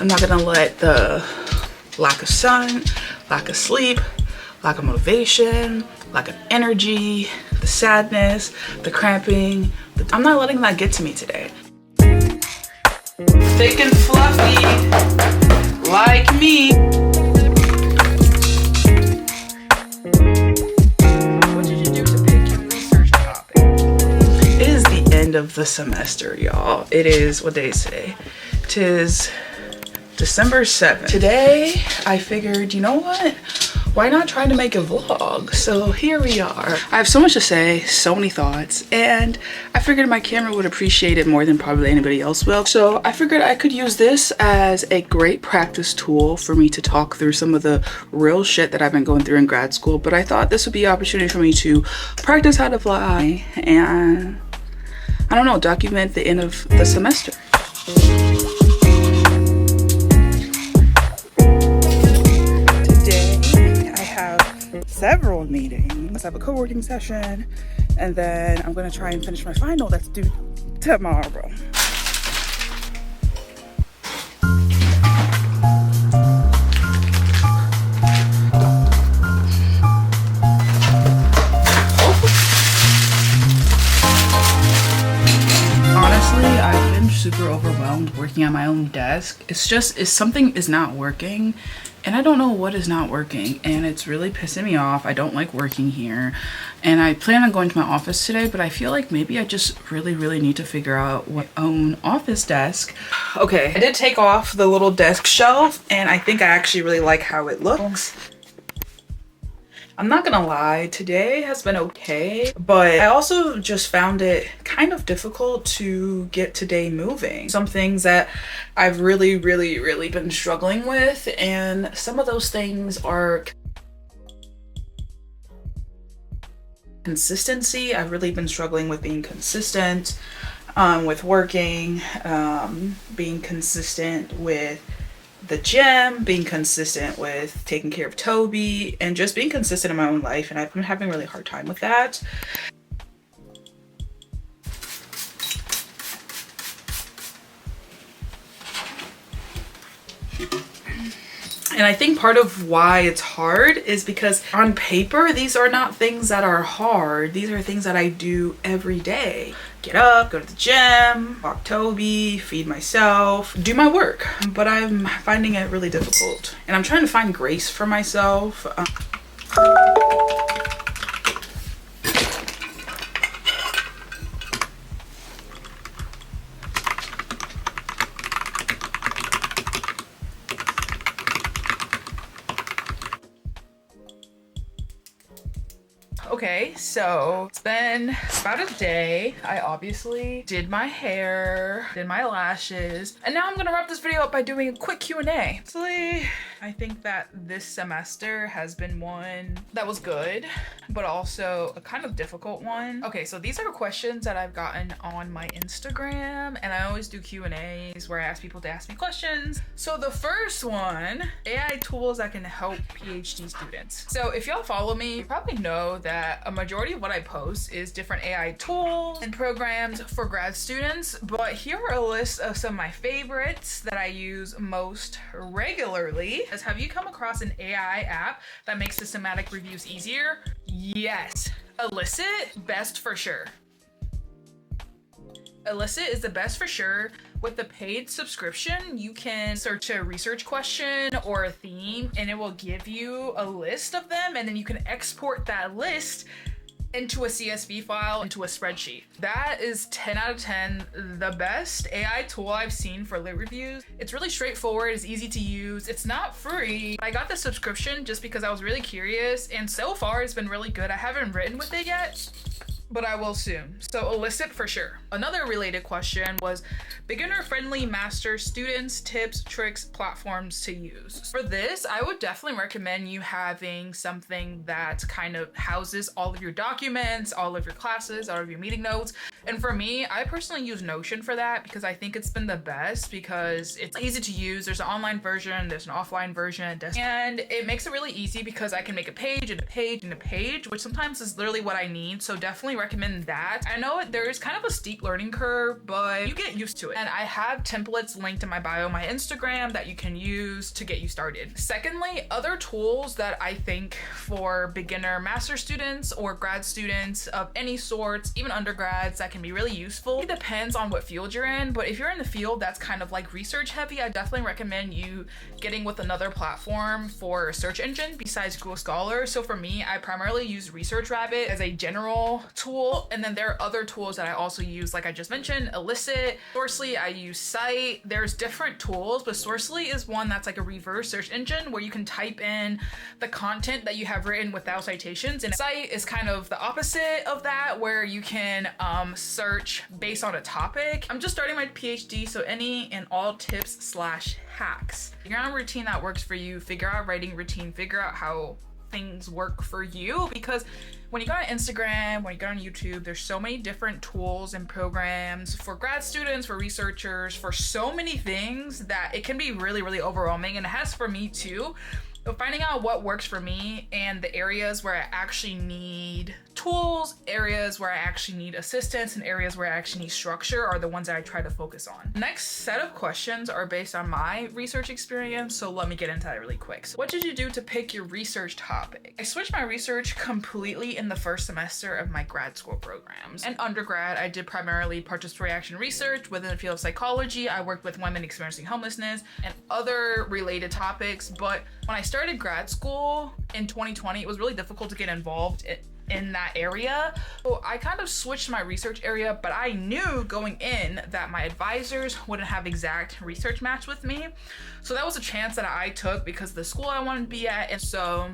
I'm not gonna let the lack of sun, lack of sleep, lack of motivation, lack of energy, the sadness, the cramping, I'm not letting that get to me today. Thick and fluffy, like me. What did you do to pick your research topic? It is the end of the semester, y'all. It is, what day is today? It is December 7th. Today, I figured, you know what? Why not try to make a vlog? So here we are. I have so much to say, so many thoughts, and I figured my camera would appreciate it more than probably anybody else will. So I figured I could use this as a great practice tool for me to talk through some of the real shit that I've been going through in grad school. But I thought this would be an opportunity for me to practice how to fly and, I don't know, document the end of the semester. Several meetings. I have a co-working session, and then I'm gonna try and finish my final that's due tomorrow. Honestly, I've been super overwhelmed working at my own desk. It's just, if something is not working, and I don't know what is not working, and it's really pissing me off. I don't like working here, and I plan on going to my office today, but I feel like maybe I just really need to figure out my own office desk. Okay, I did take off the little desk shelf, and I think I actually really like how it looks. I'm not gonna lie, today has been okay, but I also just found it kind of difficult to get today moving. Some things that I've really been struggling with, and some of those things are consistency. I've really been struggling with being consistent with working, being consistent with the gym, being consistent with taking care of Toby, and just being consistent in my own life, and I've been having a really hard time with that. And I think part of why it's hard is because on paper, these are not things that are hard. These are things that I do every day. Get up, go to the gym, walk Toby, feed myself, do my work. But I'm finding it really difficult. And I'm trying to find grace for myself. Okay, so it's been about a day. I obviously did my hair, did my lashes, and now I'm gonna wrap this video up by doing a quick Q&A. Honestly, I think that this semester has been one that was good, but also a kind of difficult one. Okay, so these are questions that I've gotten on my Instagram, and I always do Q&As where I ask people to ask me questions. So the first one, AI tools that can help PhD students. So if y'all follow me, you probably know that a majority of what I post is different AI tools and programs for grad students, but here are a list of some of my favorites that I use most regularly. Have you come across an AI app that makes systematic reviews easier? Yes. Elicit, best for sure. Elicit is the best for sure. With the paid subscription, you can search a research question or a theme, and it will give you a list of them, and then you can export that list into a CSV file, into a spreadsheet. That is 10 out of 10, the best AI tool I've seen for lit reviews. It's really straightforward, it's easy to use, it's not free. I got the subscription just because I was really curious, and so far it's been really good. I haven't written with it yet, but I will soon. So Elicit for sure. Another related question was beginner-friendly master students, tips, tricks, platforms to use. For this, I would definitely recommend you having something that kind of houses all of your documents, all of your classes, all of your meeting notes. And for me, I personally use Notion for that because I think it's been the best because it's easy to use. There's an online version, there's an offline version, and it makes it really easy because I can make a page and a page and a page, which sometimes is literally what I need. So definitely recommend that. I know there's kind of a steep learning curve, but you get used to it. And I have templates linked in my bio, my Instagram, that you can use to get you started. Secondly, other tools that I think for beginner master students or grad students of any sorts, even undergrads, that can be really useful. It depends on what field you're in, but if you're in the field that's kind of like research heavy, I definitely recommend you getting with another platform for a search engine besides Google Scholar. So for me, I primarily use ResearchRabbit as a general tool, and then there are other tools that I also use, like I just mentioned, Elicit, Sourcely, I use Cite. There's different tools, but Sourcely is one that's like a reverse search engine where you can type in the content that you have written without citations, and Cite is kind of the opposite of that, where you can search based on a topic. I'm just starting my PhD, so any and all tips / hacks. Figure out a routine that works for you, figure out a writing routine, figure out how things work for you, because when you go on Instagram, when you go on YouTube, there's so many different tools and programs for grad students, for researchers, for so many things that it can be really, really overwhelming, and it has for me too. But finding out what works for me and the areas where I actually need tools, areas where I actually need assistance, and areas where I actually need structure are the ones that I try to focus on. Next set of questions are based on my research experience, so let me get into that really quick. So what did you do to pick your research topic? I switched my research completely in the first semester of my grad school programs. In undergrad, I did primarily participatory action research within the field of psychology. I worked with women experiencing homelessness and other related topics, but when I started grad school in 2020, it was really difficult to get involved in that area. So I kind of switched my research area, but I knew going in that my advisors wouldn't have exact research match with me. So that was a chance that I took because of the school I wanted to be at. And so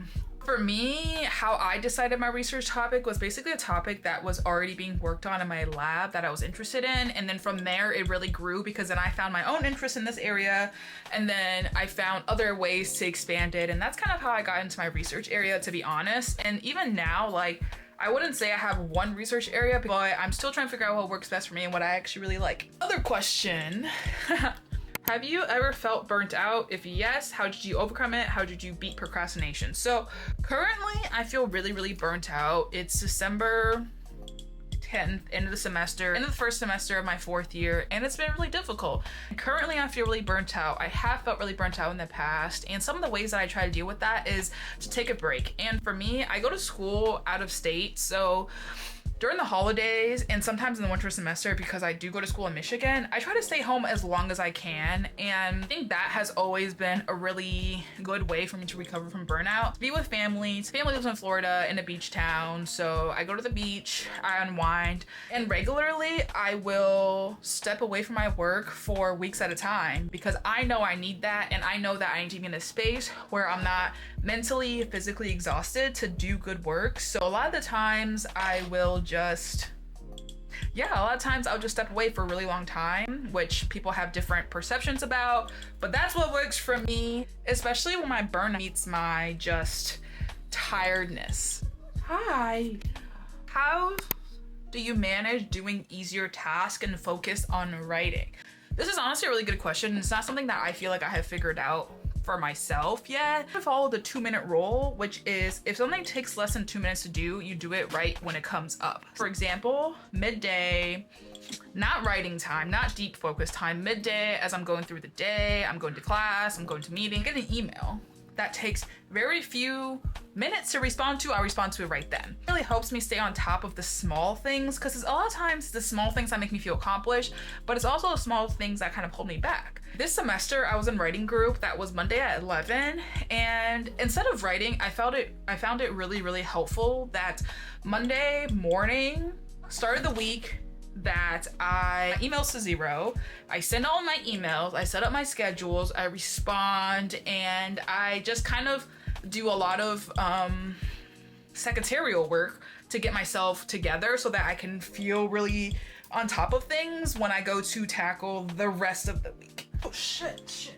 for me, how I decided my research topic was basically a topic that was already being worked on in my lab that I was interested in. And then from there, it really grew because then I found my own interest in this area. And then I found other ways to expand it. And that's kind of how I got into my research area, to be honest. And even now, like, I wouldn't say I have one research area, but I'm still trying to figure out what works best for me and what I actually really like. Other question. Have you ever felt burnt out? If yes, how did you overcome it? How did you beat procrastination? So currently I feel really, really burnt out. It's December 10th, end of the semester, end of the first semester of my 4th year, and it's been really difficult. Currently I feel really burnt out. I have felt really burnt out in the past, and some of the ways that I try to deal with that is to take a break. And for me, I go to school out of state, so during the holidays and sometimes in the winter semester, because I do go to school in Michigan, I try to stay home as long as I can. And I think that has always been a really good way for me to recover from burnout. Be with family. Family lives in Florida in a beach town. So I go to the beach, I unwind, and regularly I will step away from my work for weeks at a time because I know I need that. And I know that I need to be in a space where I'm not mentally, physically exhausted to do good work. So a lot of the times I will I'll just step away for a really long time, which people have different perceptions about, but that's what works for me, especially when my burnout meets my just tiredness. Hi. How do you manage doing easier tasks and focus on writing? This is honestly a really good question. It's not something that I feel like I have figured out for myself yet. I follow the 2-minute rule, which is if something takes less than 2 minutes to do, you do it right when it comes up. For example, midday, not writing time, not deep focus time, midday as I'm going through the day, I'm going to class, I'm going to meeting, get an email that takes very few minutes to respond to, I'll respond to it right then. It really helps me stay on top of the small things, because a lot of times the small things that make me feel accomplished, but it's also the small things that kind of hold me back. This semester I was in writing group that was Monday at 11, and instead of writing, I found it really, really helpful that Monday morning started the week that I emails to 0. I send all my emails, I set up my schedules, I respond, and I just kind of do a lot of secretarial work to get myself together so that I can feel really on top of things when I go to tackle the rest of the week. Oh shit.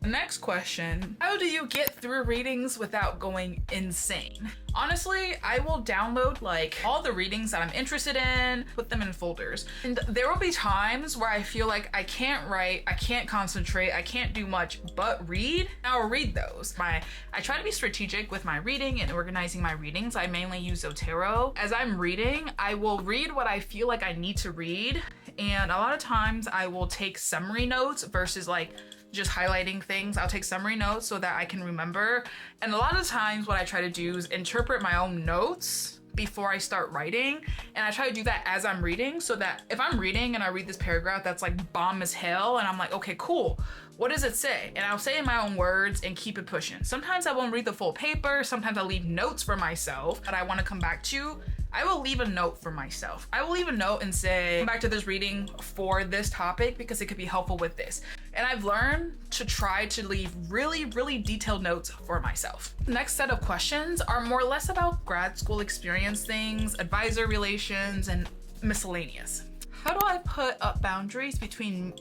Next question, how do you get through readings without going insane? Honestly, I will download like all the readings that I'm interested in, put them in folders. And there will be times where I feel like I can't write, I can't concentrate, I can't do much but read. I'll read those. I try to be strategic with my reading and organizing my readings. I mainly use Zotero. As I'm reading, I will read what I feel like I need to read. And a lot of times I will take summary notes versus like just highlighting things. I'll take summary notes so that I can remember. And a lot of times what I try to do is interpret my own notes before I start writing. And I try to do that as I'm reading so that if I'm reading and I read this paragraph that's like bomb as hell and I'm like, okay, cool. What does it say? And I'll say it in my own words and keep it pushing. Sometimes I won't read the full paper. Sometimes I'll leave notes for myself that I want to come back to. I will leave a note for myself. I will leave a note and say, come back to this reading for this topic because it could be helpful with this. And I've learned to try to leave really, really detailed notes for myself. The next set of questions are more or less about grad school experience things, advisor relations, and miscellaneous. How do I put up boundaries between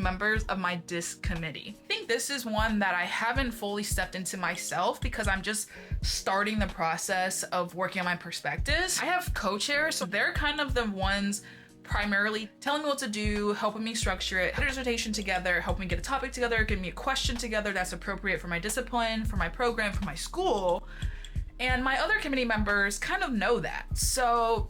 members of my disc committee? I think this is one that I haven't fully stepped into myself because I'm just starting the process of working on my perspectives. I have co-chairs, so they're kind of the ones primarily telling me what to do, helping me structure it, put a dissertation together, helping me get a topic together, give me a question together that's appropriate for my discipline, for my program, for my school. And my other committee members kind of know that. So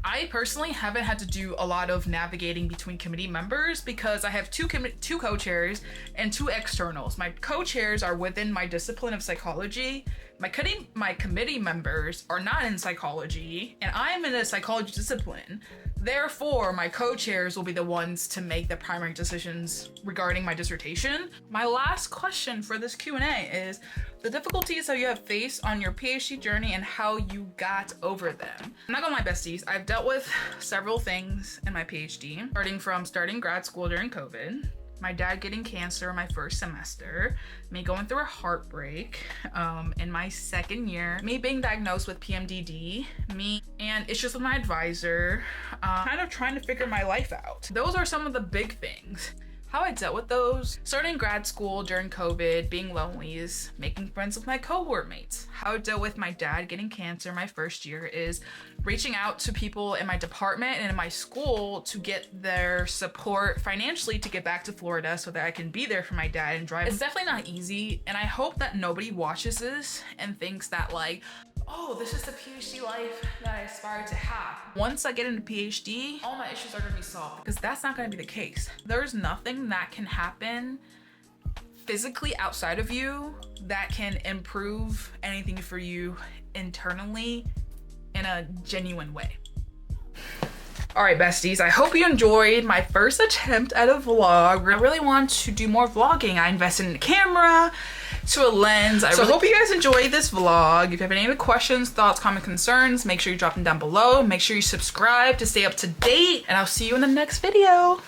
I personally haven't had to do a lot of navigating between committee members because I have two co-chairs and two externals. My co-chairs are within my discipline of psychology. My committee members are not in psychology, and I'm in a psychology discipline. Therefore, my co-chairs will be the ones to make the primary decisions regarding my dissertation. My last question for this Q&A is the difficulties that you have faced on your PhD journey and how you got over them. I'm not gonna lie, besties, I've dealt with several things in my PhD, starting grad school during COVID, my dad getting cancer my first semester, me going through a heartbreak in my second year, me being diagnosed with PMDD, me and issues with my advisor, kind of trying to figure my life out. Those are some of the big things. How I dealt with those, starting grad school during COVID, being lonely, is making friends with my cohort mates. How I dealt with my dad getting cancer my first year is reaching out to people in my department and in my school to get their support financially to get back to Florida so that I can be there for my dad and drive. It's definitely not easy, and I hope that nobody watches this and thinks that like, oh, this is the PhD life that I aspire to have. Once I get into PhD, all my issues are gonna be solved, because that's not gonna be the case. There's nothing that can happen physically outside of you that can improve anything for you internally in a genuine way. All right, besties, I hope you enjoyed my first attempt at a vlog. I really want to do more vlogging. I invested in a camera, to a lens. I hope you guys enjoy this vlog. If you have any other questions, thoughts, comments, concerns, make sure you drop them down below. Make sure you subscribe to stay up to date, and I'll see you in the next video.